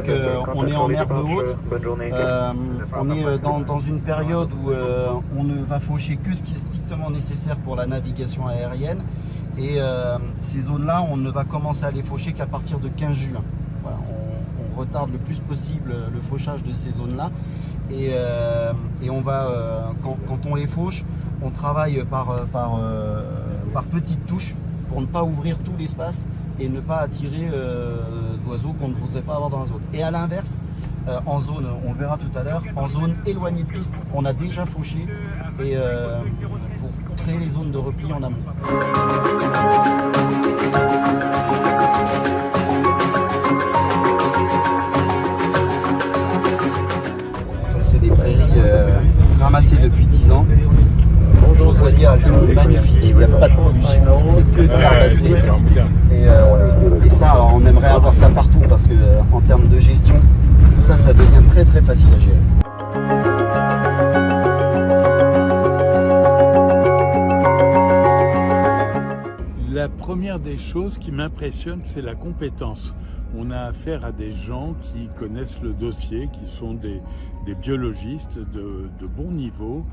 c'est qu'on est en herbe haute, on est dans une période où on ne va faucher que ce qui est strictement nécessaire pour la navigation aérienne. Et ces zones-là, on ne va commencer à les faucher qu'à partir de 15 juin. Voilà, on retarde le plus possible le fauchage de ces zones-là. Et on va, quand on les fauche, on travaille par petites touches pour ne pas ouvrir tout l'espace et ne pas attirer d'oiseaux qu'on ne voudrait pas avoir dans la zone. Et à l'inverse, en zone, on le verra tout à l'heure, en zone éloignée de piste, on a déjà fauché et pour créer les zones de repli en amont. C'est des prairies ramassées depuis 10 ans. J'oserais dire, elles sont magnifiques, il n'y a pas de pollution, c'est que de l'herbacée. Et ça, alors, on aimerait avoir ça partout parce que en termes de gestion, ça devient très très facile à gérer. La première des choses qui m'impressionne, c'est la compétence. On a affaire à des gens qui connaissent le dossier, qui sont des biologistes de bon niveau.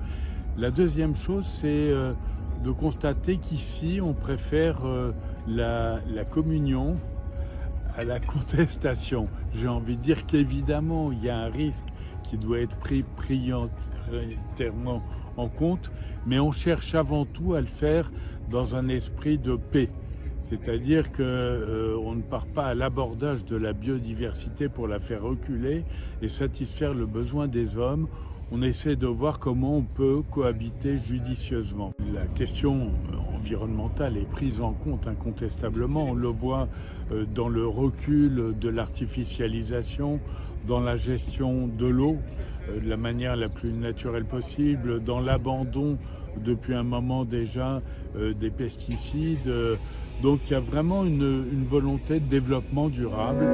La deuxième chose, c'est de constater qu'ici, on préfère la communion à la contestation. J'ai envie de dire qu'évidemment, il y a un risque qui doit être pris prioritairement en compte, mais on cherche avant tout à le faire dans un esprit de paix. C'est-à-dire qu'on ne part pas à l'abordage de la biodiversité pour la faire reculer et satisfaire le besoin des hommes. On essaie de voir comment on peut cohabiter judicieusement. La question environnementale est prise en compte incontestablement. On le voit dans le recul de l'artificialisation, dans la gestion de l'eau de la manière la plus naturelle possible, dans l'abandon depuis un moment déjà des pesticides. Donc il y a vraiment une volonté de développement durable.